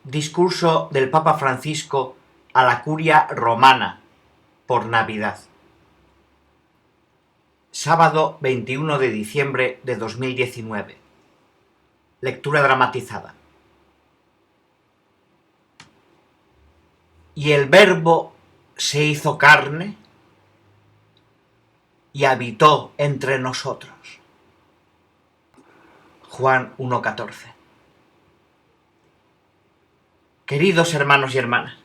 Discurso del Papa Francisco a la Curia Romana por Navidad. Sábado 21 de diciembre de 2019. Lectura dramatizada. Y el Verbo se hizo carne y habitó entre nosotros. Juan 1:14. Queridos hermanos y hermanas,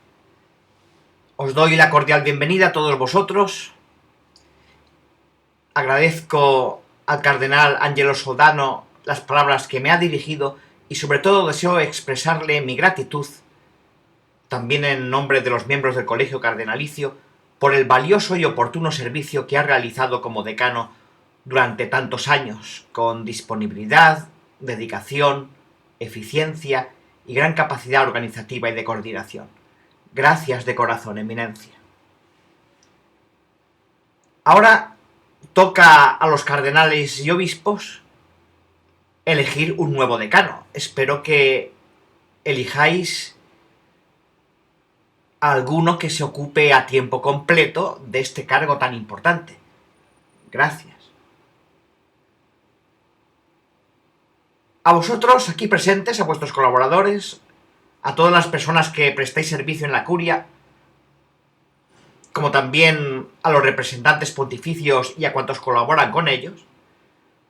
os doy la cordial bienvenida a todos vosotros. Agradezco al cardenal Angelo Sodano las palabras que me ha dirigido y sobre todo deseo expresarle mi gratitud, también en nombre de los miembros del Colegio Cardenalicio, por el valioso y oportuno servicio que ha realizado como decano durante tantos años, con disponibilidad, dedicación, eficiencia y gran capacidad organizativa y de coordinación. Gracias de corazón, eminencia. Ahora toca a los cardenales y obispos elegir un nuevo decano. Espero que elijáis a alguno que se ocupe a tiempo completo de este cargo tan importante. Gracias. A vosotros aquí presentes, a vuestros colaboradores, a todas las personas que prestáis servicio en la curia, como también a los representantes pontificios y a cuantos colaboran con ellos,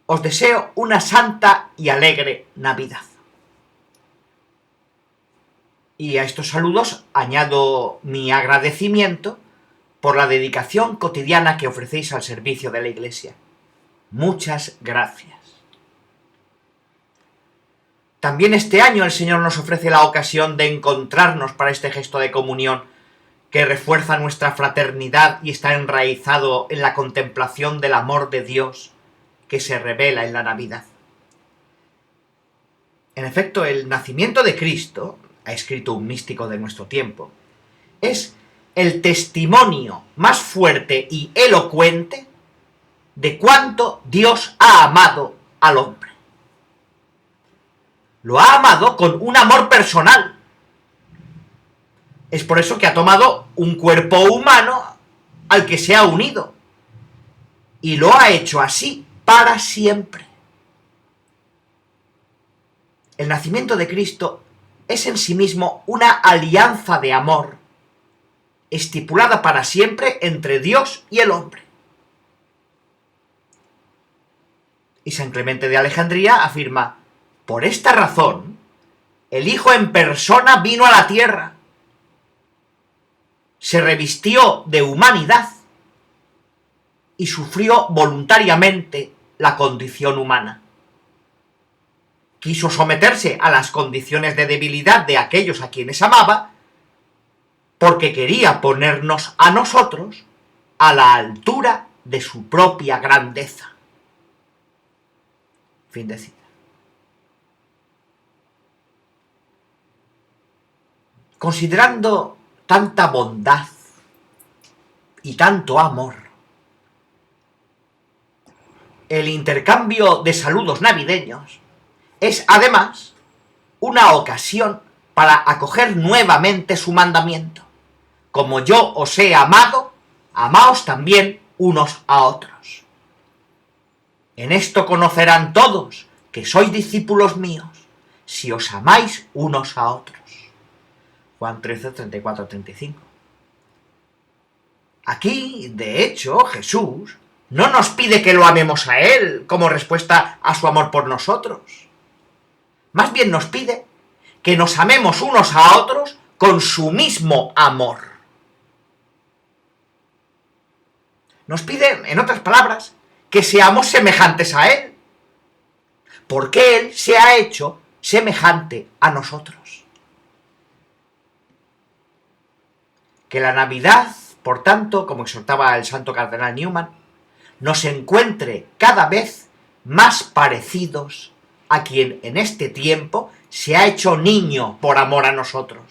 os deseo una santa y alegre Navidad. Y a estos saludos añado mi agradecimiento por la dedicación cotidiana que ofrecéis al servicio de la Iglesia. Muchas gracias. También este año el Señor nos ofrece la ocasión de encontrarnos para este gesto de comunión que refuerza nuestra fraternidad y está enraizado en la contemplación del amor de Dios que se revela en la Navidad. En efecto, el nacimiento de Cristo, ha escrito un místico de nuestro tiempo, es el testimonio más fuerte y elocuente de cuánto Dios ha amado al hombre. Lo ha amado con un amor personal. Es por eso que ha tomado un cuerpo humano al que se ha unido. Y lo ha hecho así para siempre. El nacimiento de Cristo es en sí mismo una alianza de amor, estipulada para siempre entre Dios y el hombre. Y San Clemente de Alejandría afirma: por esta razón, el Hijo en persona vino a la tierra, se revistió de humanidad y sufrió voluntariamente la condición humana. Quiso someterse a las condiciones de debilidad de aquellos a quienes amaba, porque quería ponernos a nosotros a la altura de su propia grandeza. Fin de cita. Considerando tanta bondad y tanto amor, el intercambio de saludos navideños es además una ocasión para acoger nuevamente su mandamiento: como yo os he amado, amaos también unos a otros. En esto conocerán todos que sois discípulos míos, si os amáis unos a otros. Juan 13, 34, 35. Aquí, de hecho, Jesús no nos pide que lo amemos a Él como respuesta a su amor por nosotros. Más bien nos pide que nos amemos unos a otros con su mismo amor. Nos pide, en otras palabras, que seamos semejantes a Él, porque Él se ha hecho semejante a nosotros. Que la Navidad, por tanto, como exhortaba el santo cardenal Newman, nos encuentre cada vez más parecidos a quien en este tiempo se ha hecho niño por amor a nosotros.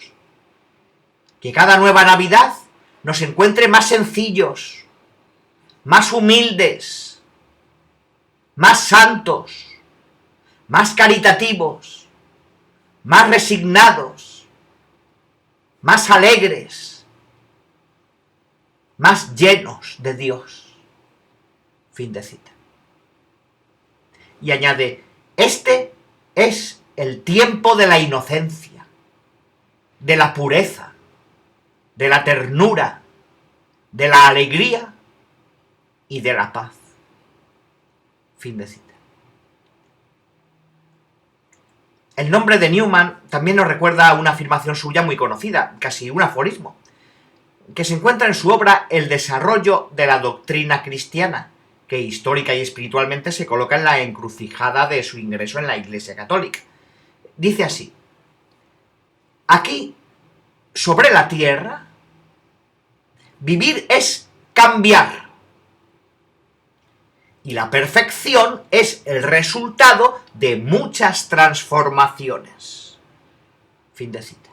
Que cada nueva Navidad nos encuentre más sencillos, más humildes, más santos, más caritativos, más resignados, más alegres, más llenos de Dios. Fin de cita. Y añade, este es el tiempo de la inocencia, de la pureza, de la ternura, de la alegría y de la paz. Fin de cita. El nombre de Newman también nos recuerda a una afirmación suya muy conocida, casi un aforismo, que se encuentra en su obra El desarrollo de la doctrina cristiana, que histórica y espiritualmente se coloca en la encrucijada de su ingreso en la Iglesia Católica. Dice así: aquí, sobre la tierra, vivir es cambiar, y la perfección es el resultado de muchas transformaciones. Fin de cita.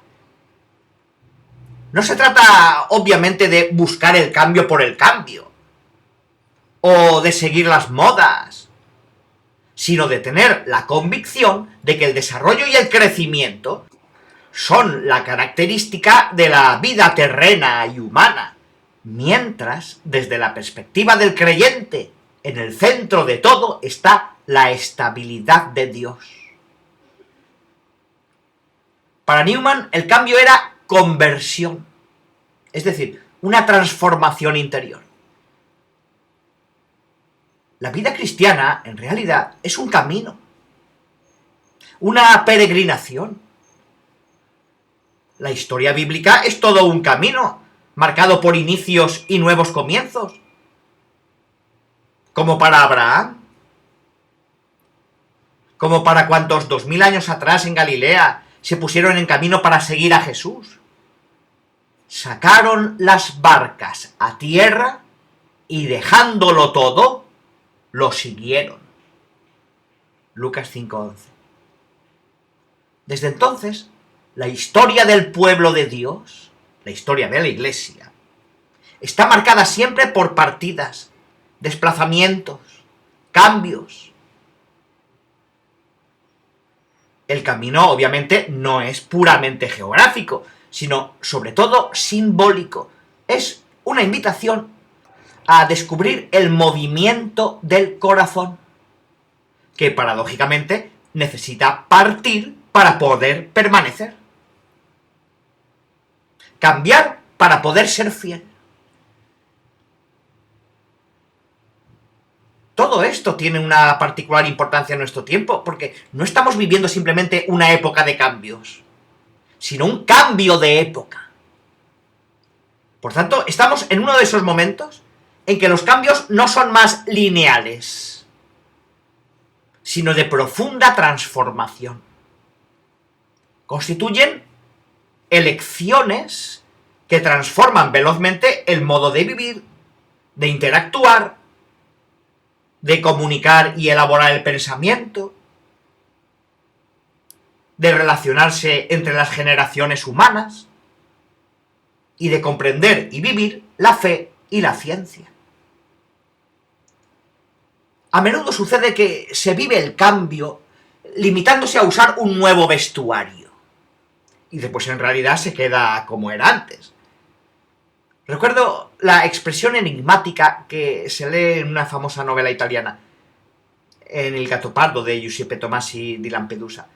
No se trata, obviamente, de buscar el cambio por el cambio, o de seguir las modas, sino de tener la convicción de que el desarrollo y el crecimiento son la característica de la vida terrena y humana, mientras, desde la perspectiva del creyente, en el centro de todo está la estabilidad de Dios. Para Newman, el cambio era conversión, es decir, una transformación interior. La vida cristiana, en realidad, es un camino, una peregrinación. La historia bíblica es todo un camino, marcado por inicios y nuevos comienzos, como para Abraham, como para cuantos 2000 años atrás en Galilea se pusieron en camino para seguir a Jesús. Sacaron las barcas a tierra y, dejándolo todo, lo siguieron. Lucas 5:11. Desde entonces, la historia del pueblo de Dios, la historia de la Iglesia, está marcada siempre por partidas, desplazamientos, cambios. El camino, obviamente, no es puramente geográfico, sino sobre todo simbólico. Es una invitación a descubrir el movimiento del corazón, que paradójicamente necesita partir para poder permanecer. Cambiar para poder ser fiel. Todo esto tiene una particular importancia en nuestro tiempo, porque no estamos viviendo simplemente una época de cambios, sino un cambio de época. Por tanto, estamos en uno de esos momentos en que los cambios no son más lineales, sino de profunda transformación. Constituyen elecciones que transforman velozmente el modo de vivir, de interactuar, de comunicar y elaborar el pensamiento, de relacionarse entre las generaciones humanas y de comprender y vivir la fe y la ciencia. A menudo sucede que se vive el cambio limitándose a usar un nuevo vestuario y después en realidad se queda como era antes. Recuerdo la expresión enigmática que se lee en una famosa novela italiana, en El Gattopardo de Giuseppe Tomasi di Lampedusa.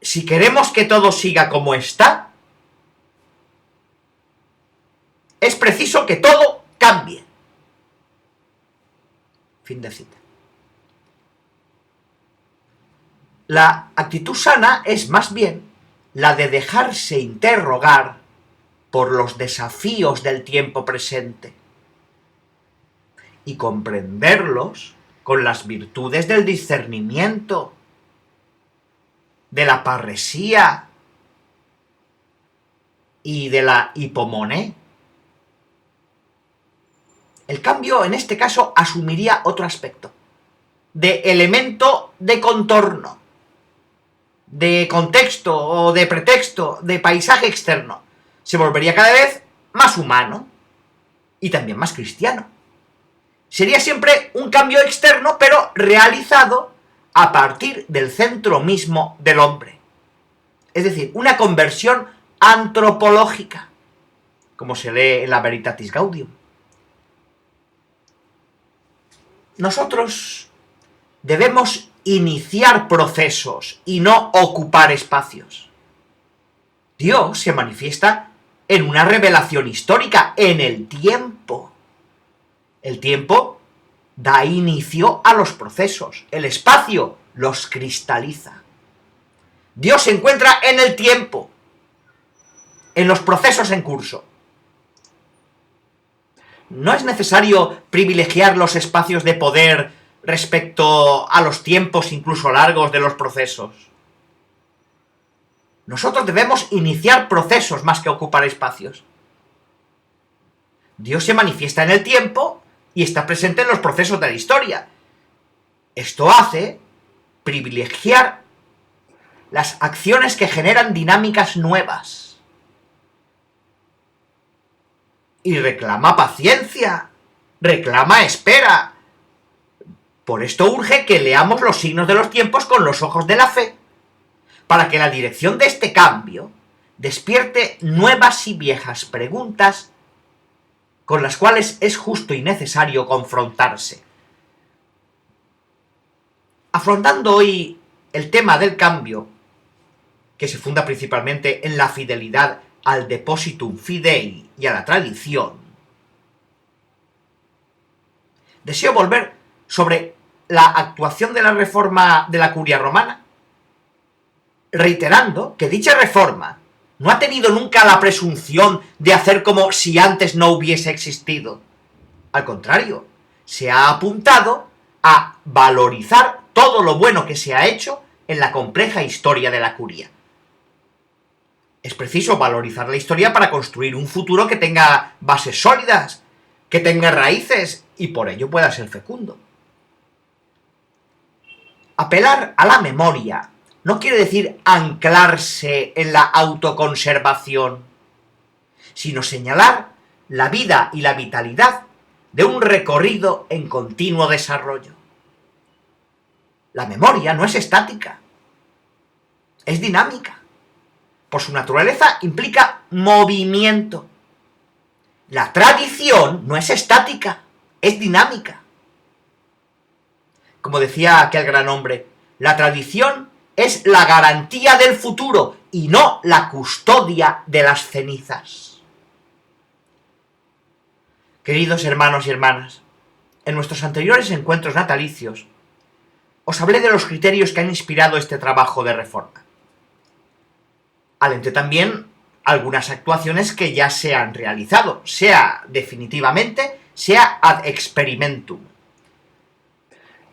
Si queremos que todo siga como está, es preciso que todo cambie. Fin de cita. La actitud sana es más bien la de dejarse interrogar por los desafíos del tiempo presente y comprenderlos con las virtudes del discernimiento, de la parresía y de la hipomone. El cambio, en este caso, asumiría otro aspecto, de elemento de contorno, de contexto o de pretexto, de paisaje externo. Se volvería cada vez más humano y también más cristiano. Sería siempre un cambio externo, pero realizado a partir del centro mismo del hombre. Es decir, una conversión antropológica, como se lee en la Veritatis Gaudium. Nosotros debemos iniciar procesos y no ocupar espacios. Dios se manifiesta en una revelación histórica, en el tiempo. El tiempo da inicio a los procesos, el espacio los cristaliza. Dios se encuentra en el tiempo, en los procesos en curso. No es necesario privilegiar los espacios de poder respecto a los tiempos incluso largos de los procesos. Nosotros debemos iniciar procesos más que ocupar espacios. Dios se manifiesta en el tiempo y está presente en los procesos de la historia. Esto hace privilegiar las acciones que generan dinámicas nuevas. Y reclama paciencia, reclama espera. Por esto urge que leamos los signos de los tiempos con los ojos de la fe, para que la dirección de este cambio despierte nuevas y viejas preguntas con las cuales es justo y necesario confrontarse. Afrontando hoy el tema del cambio, que se funda principalmente en la fidelidad al depositum fidei y a la tradición, deseo volver sobre la actuación de la reforma de la Curia Romana, reiterando que dicha reforma no ha tenido nunca la presunción de hacer como si antes no hubiese existido. Al contrario, se ha apuntado a valorizar todo lo bueno que se ha hecho en la compleja historia de la Curia. Es preciso valorizar la historia para construir un futuro que tenga bases sólidas, que tenga raíces y por ello pueda ser fecundo. Apelar a la memoria no quiere decir anclarse en la autoconservación, sino señalar la vida y la vitalidad de un recorrido en continuo desarrollo. La memoria no es estática, es dinámica. Por su naturaleza implica movimiento. La tradición no es estática, es dinámica. Como decía aquel gran hombre, la tradición es la garantía del futuro y no la custodia de las cenizas. Queridos hermanos y hermanas, en nuestros anteriores encuentros natalicios os hablé de los criterios que han inspirado este trabajo de reforma. Alenté también algunas actuaciones que ya se han realizado, sea definitivamente, sea ad experimentum.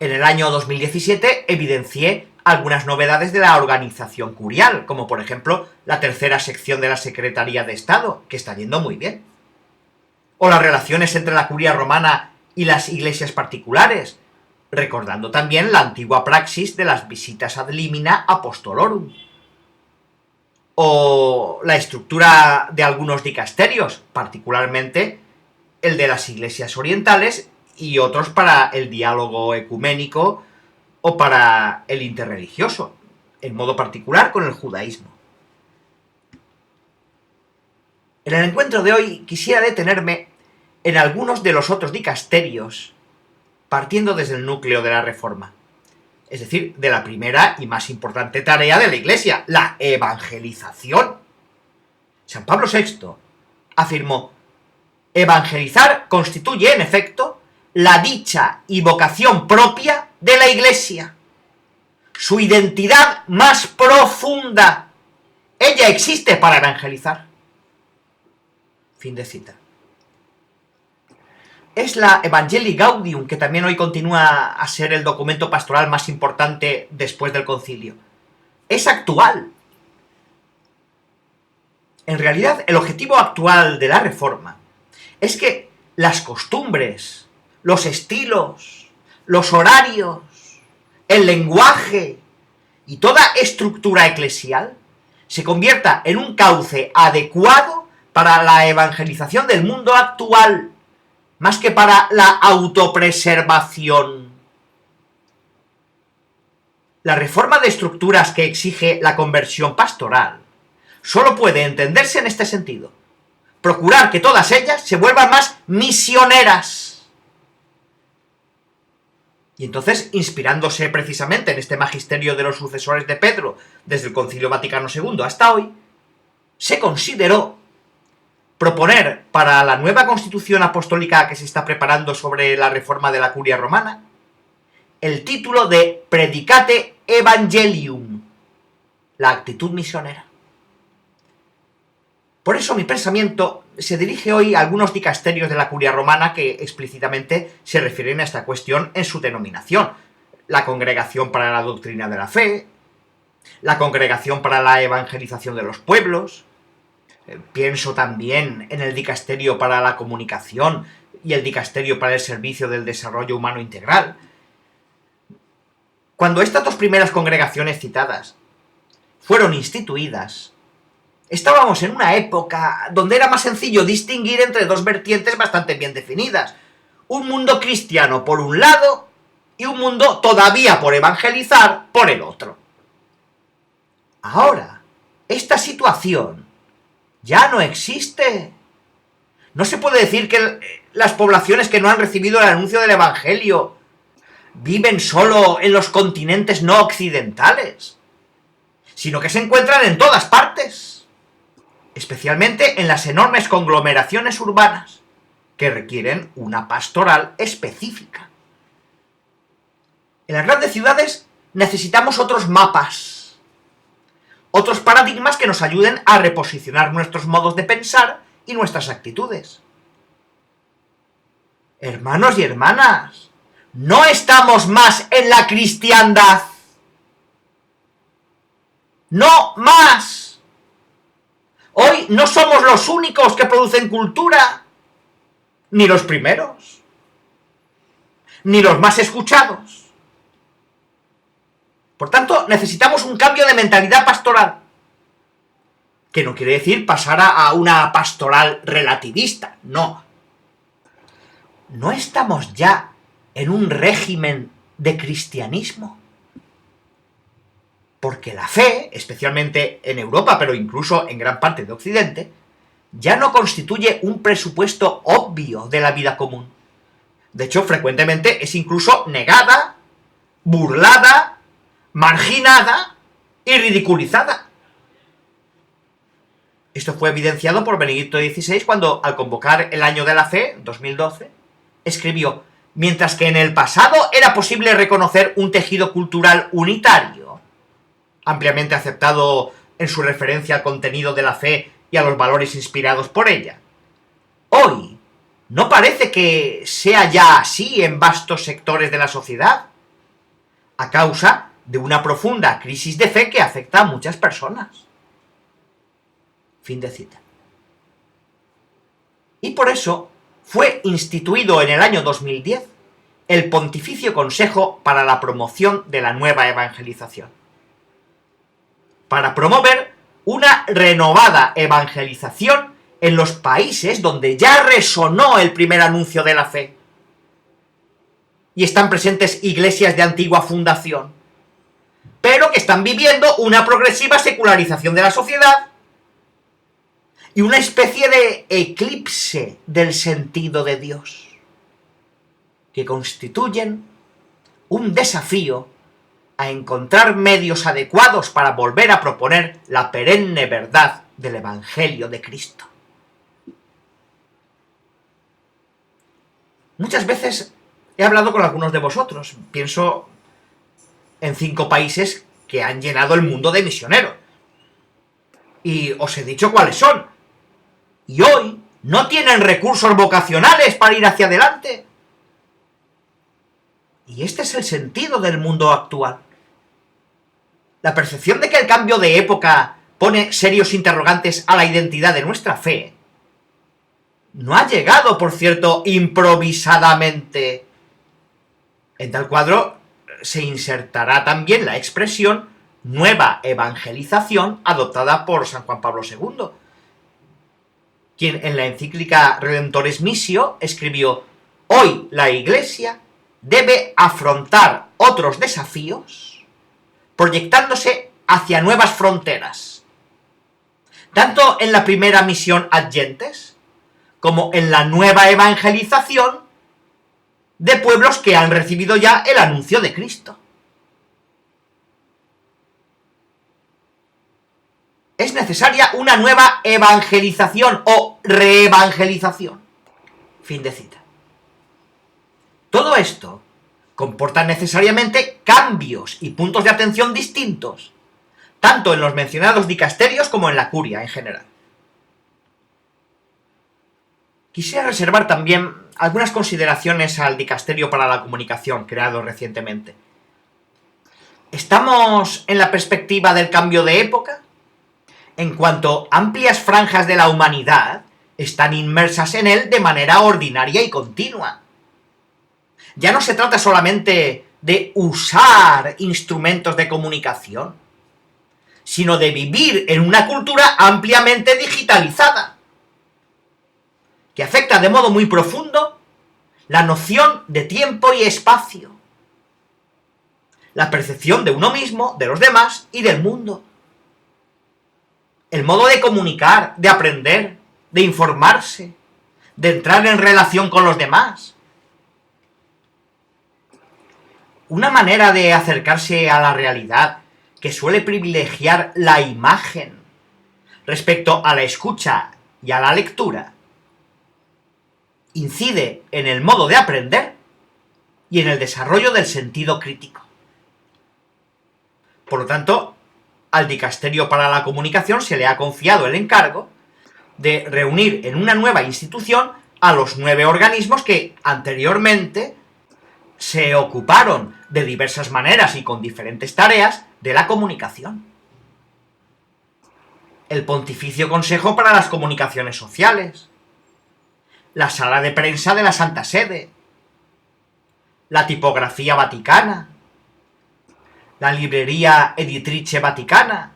En el año 2017 evidencié algunas novedades de la organización curial, como por ejemplo la tercera sección de la Secretaría de Estado, que está yendo muy bien. O las relaciones entre la Curia Romana y las iglesias particulares, recordando también la antigua praxis de las visitas ad limina apostolorum. O la estructura de algunos dicasterios, particularmente el de las iglesias orientales y otros para el diálogo ecuménico o para el interreligioso, en modo particular con el judaísmo. En el encuentro de hoy quisiera detenerme en algunos de los otros dicasterios, partiendo desde el núcleo de la Reforma, es decir, de la primera y más importante tarea de la Iglesia, la evangelización. San Pablo VI afirmó: evangelizar constituye, en efecto, la dicha y vocación propia de la Iglesia, su identidad más profunda. Ella existe para evangelizar. Fin de cita. Es la Evangelii Gaudium, que también hoy continúa a ser el documento pastoral más importante después del concilio. Es actual. En realidad, el objetivo actual de la Reforma es que las costumbres, los estilos, los horarios, el lenguaje y toda estructura eclesial se convierta en un cauce adecuado para la evangelización del mundo actual, más que para la autopreservación. La reforma de estructuras que exige la conversión pastoral solo puede entenderse en este sentido: procurar que todas ellas se vuelvan más misioneras. Y entonces, inspirándose precisamente en este magisterio de los sucesores de Pedro desde el Concilio Vaticano II hasta hoy, se consideró proponer para la nueva constitución apostólica que se está preparando sobre la reforma de la Curia Romana el título de Predicate Evangelium, la actitud misionera. Por eso mi pensamiento se dirige hoy a algunos dicasterios de la Curia Romana que explícitamente se refieren a esta cuestión en su denominación: la Congregación para la Doctrina de la Fe, la Congregación para la Evangelización de los Pueblos. Pienso también en el Dicasterio para la Comunicación y el Dicasterio para el Servicio del Desarrollo Humano Integral. Cuando estas dos primeras congregaciones citadas fueron instituidas, estábamos en una época donde era más sencillo distinguir entre dos vertientes bastante bien definidas: un mundo cristiano por un lado y un mundo todavía por evangelizar por el otro. Ahora, esta situación ya no existe. No se puede decir que las poblaciones que no han recibido el anuncio del Evangelio viven solo en los continentes no occidentales, sino que se encuentran en todas partes, especialmente en las enormes conglomeraciones urbanas, que requieren una pastoral específica. En las grandes ciudades necesitamos otros mapas, otros paradigmas que nos ayuden a reposicionar nuestros modos de pensar y nuestras actitudes. Hermanos y hermanas, no estamos más en la cristiandad. ¡No más! Hoy no somos los únicos que producen cultura, ni los primeros, ni los más escuchados. Por tanto, necesitamos un cambio de mentalidad pastoral, que no quiere decir pasar a una pastoral relativista, no. ¿No estamos ya en un régimen de cristianismo? Porque la fe, especialmente en Europa, pero incluso en gran parte de Occidente, ya no constituye un presupuesto obvio de la vida común. De hecho, frecuentemente es incluso negada, burlada, marginada y ridiculizada. Esto fue evidenciado por Benedicto XVI cuando, al convocar el Año de la Fe, 2012, escribió: mientras que en el pasado era posible reconocer un tejido cultural unitario, ampliamente aceptado en su referencia al contenido de la fe y a los valores inspirados por ella, hoy no parece que sea ya así en vastos sectores de la sociedad, a causa de una profunda crisis de fe que afecta a muchas personas. Fin de cita. Y por eso fue instituido en el año 2010 el Pontificio Consejo para la Promoción de la Nueva Evangelización, para promover una renovada evangelización en los países donde ya resonó el primer anuncio de la fe y están presentes iglesias de antigua fundación, pero que están viviendo una progresiva secularización de la sociedad y una especie de eclipse del sentido de Dios, que constituyen un desafío a encontrar medios adecuados para volver a proponer la perenne verdad del Evangelio de Cristo. Muchas veces he hablado con algunos de vosotros, pienso en 5 países que han llenado el mundo de misioneros, y os he dicho cuáles son, y hoy no tienen recursos vocacionales para ir hacia adelante. Y este es el sentido del mundo actual. La percepción de que el cambio de época pone serios interrogantes a la identidad de nuestra fe no ha llegado, por cierto, improvisadamente. En tal cuadro se insertará también la expresión nueva evangelización adoptada por San Juan Pablo II, quien en la encíclica Redemptoris Missio escribió: hoy la Iglesia debe afrontar otros desafíos proyectándose hacia nuevas fronteras. tanto en la primera misión ad gentes como en la nueva evangelización de pueblos que han recibido ya el anuncio de Cristo. Es necesaria una nueva evangelización o reevangelización. Fin de cita. Todo esto comporta necesariamente cambios y puntos de atención distintos, tanto en los mencionados dicasterios como en la curia en general. Quisiera reservar también algunas consideraciones al dicasterio para la comunicación creado recientemente. ¿Estamos en la perspectiva del cambio de época? En cuanto amplias franjas de la humanidad están inmersas en él de manera ordinaria y continua. Ya no se trata solamente de usar instrumentos de comunicación, sino de vivir en una cultura ampliamente digitalizada, que afecta de modo muy profundo la noción de tiempo y espacio, la percepción de uno mismo, de los demás y del mundo, el modo de comunicar, de aprender, de informarse, de entrar en relación con los demás. Una manera de acercarse a la realidad que suele privilegiar la imagen respecto a la escucha y a la lectura incide en el modo de aprender y en el desarrollo del sentido crítico. Por lo tanto, al dicasterio para la comunicación se le ha confiado el encargo de reunir en una nueva institución a los 9 organismos que anteriormente se ocuparon de diversas maneras y con diferentes tareas de la comunicación. El Pontificio Consejo para las Comunicaciones Sociales, la Sala de Prensa de la Santa Sede, la Tipografía Vaticana, la Librería Editrice Vaticana,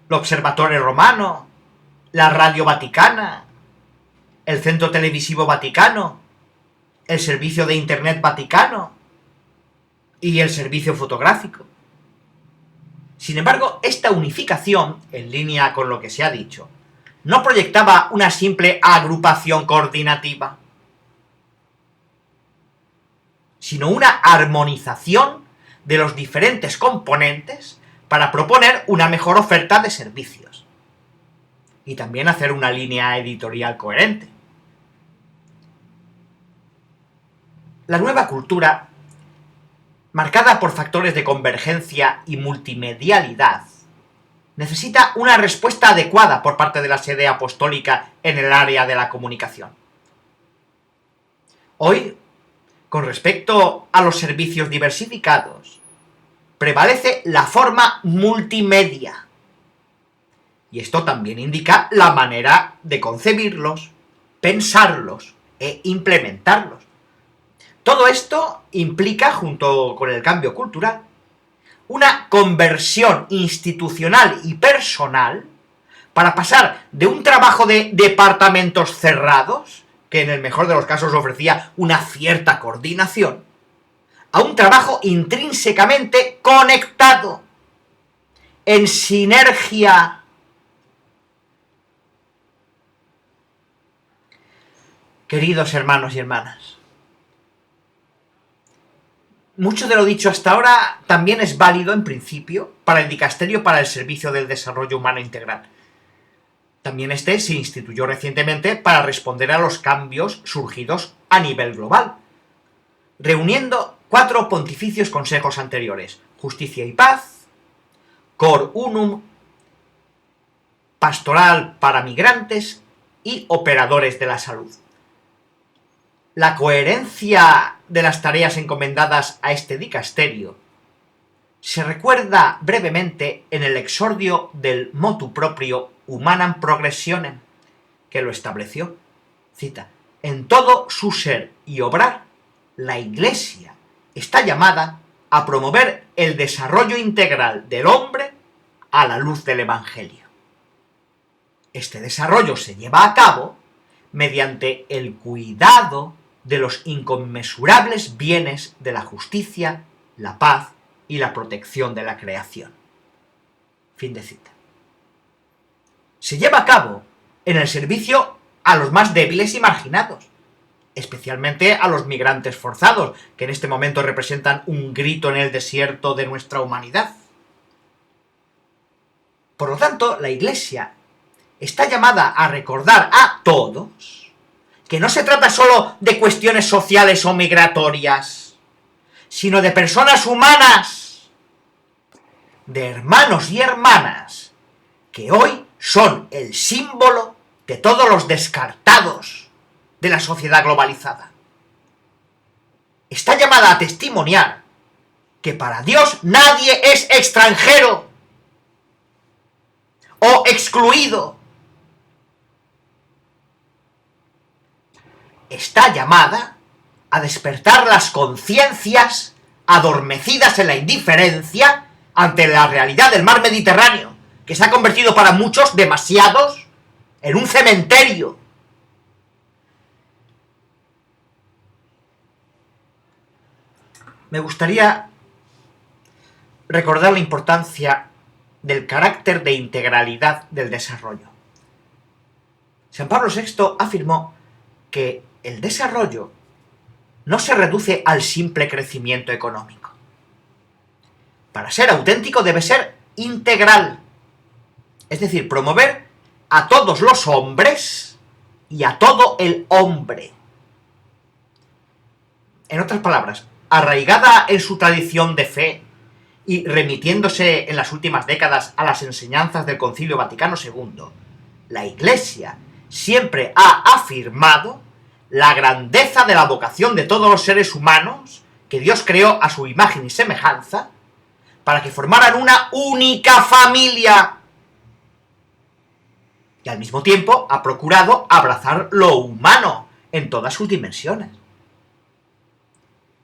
l'Observatore Romano, la Radio Vaticana, el Centro Televisivo Vaticano, el Servicio de Internet Vaticano y el Servicio Fotográfico. Sin embargo, esta unificación, en línea con lo que se ha dicho, no proyectaba una simple agrupación coordinativa, sino una armonización de los diferentes componentes para proponer una mejor oferta de servicios y también hacer una línea editorial coherente. La nueva cultura, marcada por factores de convergencia y multimedialidad, necesita una respuesta adecuada por parte de la sede apostólica en el área de la comunicación. Hoy, con respecto a los servicios diversificados, prevalece la forma multimedia. Y esto también indica la manera de concebirlos, pensarlos e implementarlos. Todo esto implica, junto con el cambio cultural, una conversión institucional y personal para pasar de un trabajo de departamentos cerrados, que en el mejor de los casos ofrecía una cierta coordinación, a un trabajo intrínsecamente conectado, en sinergia. Queridos hermanos y hermanas, mucho de lo dicho hasta ahora también es válido en principio para el dicasterio para el servicio del desarrollo humano integral. También este se instituyó recientemente para responder a los cambios surgidos a nivel global, reuniendo 4 pontificios consejos anteriores: Justicia y Paz, Cor Unum, Pastoral para Migrantes y Operadores de la Salud. La coherencia de las tareas encomendadas a este dicasterio se recuerda brevemente en el exordio del motu proprio Humanam Progressionem, que lo estableció. Cita: en todo su ser y obrar, la Iglesia está llamada a promover el desarrollo integral del hombre a la luz del Evangelio. Este desarrollo se lleva a cabo mediante el cuidado de los inconmensurables bienes de la justicia, la paz y la protección de la creación. Fin de cita. se lleva a cabo en el servicio a los más débiles y marginados, especialmente a los migrantes forzados, que en este momento representan un grito en el desierto de nuestra humanidad. Por lo tanto, la Iglesia está llamada a recordar a todos que no se trata solo de cuestiones sociales o migratorias, sino de personas humanas, de hermanos y hermanas, que hoy son el símbolo de todos los descartados de la sociedad globalizada. Está llamada a testimoniar que para Dios nadie es extranjero o excluido. Está llamada a despertar las conciencias adormecidas en la indiferencia ante la realidad del mar Mediterráneo, que se ha convertido para muchos, demasiados, en un cementerio. Me gustaría recordar la importancia del carácter de integralidad del desarrollo. San Pablo VI afirmó que el desarrollo no se reduce al simple crecimiento económico. Para ser auténtico debe ser integral, es decir, promover a todos los hombres y a todo el hombre. En otras palabras, arraigada en su tradición de fe y remitiéndose en las últimas décadas a las enseñanzas del Concilio Vaticano II, la Iglesia siempre ha afirmado la grandeza de la vocación de todos los seres humanos que Dios creó a su imagen y semejanza para que formaran una única familia. Y al mismo tiempo ha procurado abrazar lo humano en todas sus dimensiones.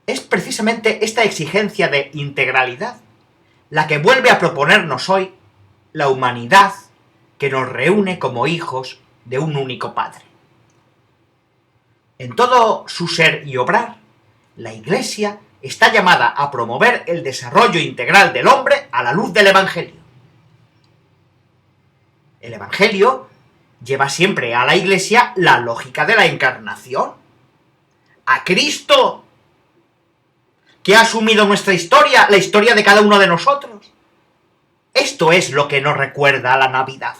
Es precisamente esta exigencia de integralidad la que vuelve a proponernos hoy la humanidad que nos reúne como hijos de un único Padre. En todo su ser y obrar, la Iglesia está llamada a promover el desarrollo integral del hombre a la luz del Evangelio. El Evangelio lleva siempre a la Iglesia la lógica de la encarnación. A Cristo, que ha asumido nuestra historia, la historia de cada uno de nosotros. Esto es lo que nos recuerda a la Navidad.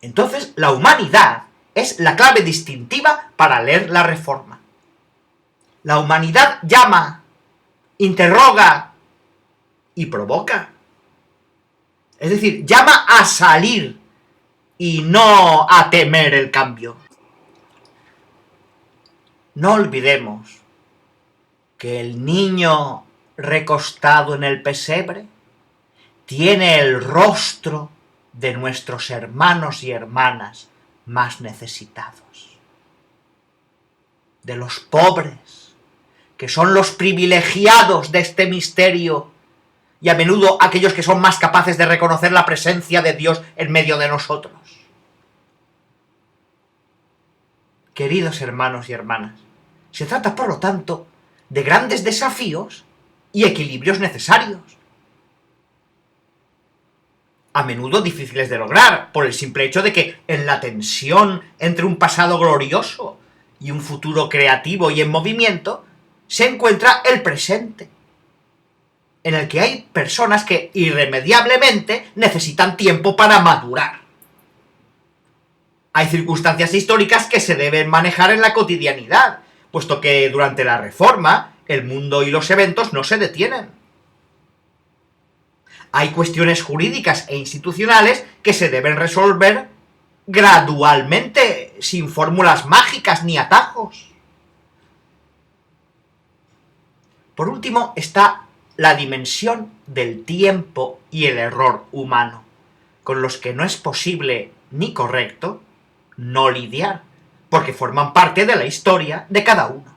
Entonces, la humanidad es la clave distintiva para leer la Reforma. La humanidad llama, interroga y provoca. Es decir, llama a salir y no a temer el cambio. No olvidemos que el niño recostado en el pesebre tiene el rostro de nuestros hermanos y hermanas más necesitados, de los pobres, que son los privilegiados de este misterio, y a menudo aquellos que son más capaces de reconocer la presencia de Dios en medio de nosotros. Queridos hermanos y hermanas, se trata, por lo tanto, de grandes desafíos y equilibrios necesarios, a menudo difíciles de lograr, por el simple hecho de que en la tensión entre un pasado glorioso y un futuro creativo y en movimiento, se encuentra el presente, en el que hay personas que irremediablemente necesitan tiempo para madurar. Hay circunstancias históricas que se deben manejar en la cotidianidad, puesto que durante la Reforma el mundo y los eventos no se detienen. Hay cuestiones jurídicas e institucionales que se deben resolver gradualmente, sin fórmulas mágicas ni atajos. Por último está la dimensión del tiempo y el error humano, con los que no es posible ni correcto no lidiar, porque forman parte de la historia de cada uno.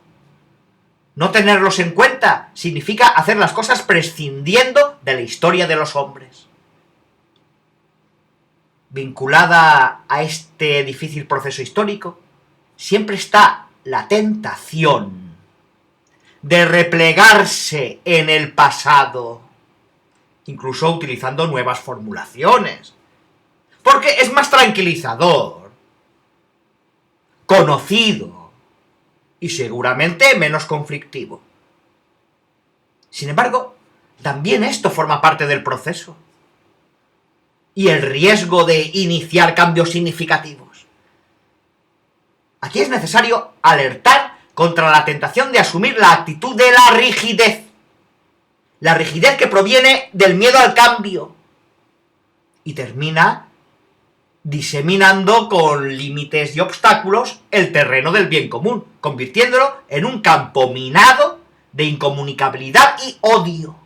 No tenerlos en cuenta significa hacer las cosas prescindiendo de la historia de los hombres. Vinculada a este difícil proceso histórico, siempre está la tentación de replegarse en el pasado incluso utilizando nuevas formulaciones, porque es más tranquilizador, conocido y seguramente menos conflictivo. Sin embargo, también esto forma parte del proceso y el riesgo de iniciar cambios significativos. Aquí es necesario alertar contra la tentación de asumir la actitud de la rigidez que proviene del miedo al cambio y termina diseminando con límites y obstáculos el terreno del bien común, convirtiéndolo en un campo minado de incomunicabilidad y odio.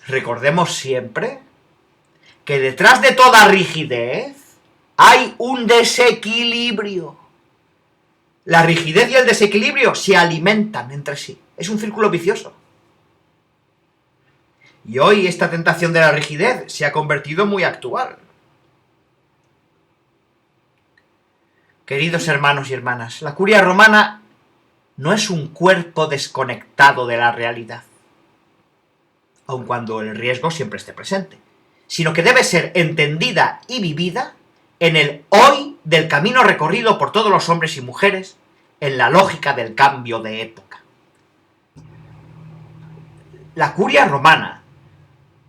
Recordemos siempre que detrás de toda rigidez hay un desequilibrio. La rigidez y el desequilibrio se alimentan entre sí. Es un círculo vicioso. Y hoy esta tentación de la rigidez se ha convertido muy actual. Queridos hermanos y hermanas, la curia romana no es un cuerpo desconectado de la realidad, aun cuando el riesgo siempre esté presente, sino que debe ser entendida y vivida en el hoy del camino recorrido por todos los hombres y mujeres en la lógica del cambio de época. La curia romana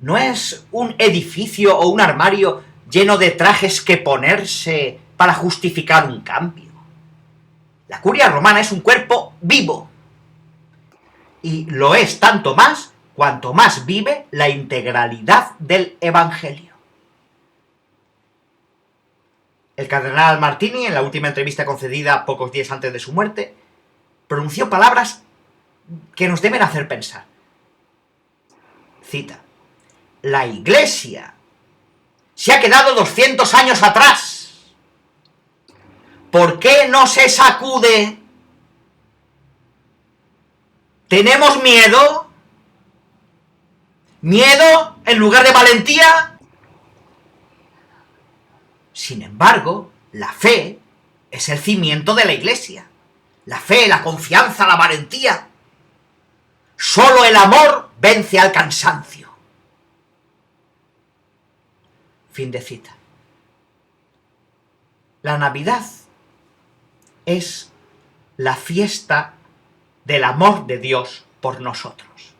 no es un edificio o un armario lleno de trajes que ponerse para justificar un cambio. La curia romana es un cuerpo vivo. Y lo es tanto más cuanto más vive la integralidad del Evangelio. El cardenal Martini, en la última entrevista concedida pocos días antes de su muerte, pronunció palabras que nos deben hacer pensar. Cita: la Iglesia se ha quedado 200 años atrás. ¿Por qué no se sacude? ¿Tenemos miedo? ¿Miedo en lugar de valentía? Sin embargo, la fe es el cimiento de la Iglesia. La fe, la confianza, la valentía. Solo el amor vence al cansancio. Fin de cita. La Navidad es la fiesta del amor de Dios por nosotros.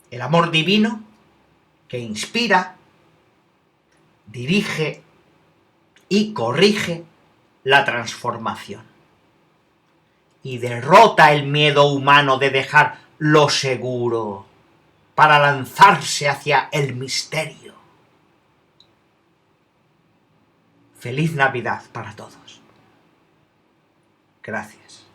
El amor divino que inspira, dirige y corrige la transformación. Y derrota el miedo humano de dejar lo seguro para lanzarse hacia el misterio. Feliz Navidad para todos. Gracias.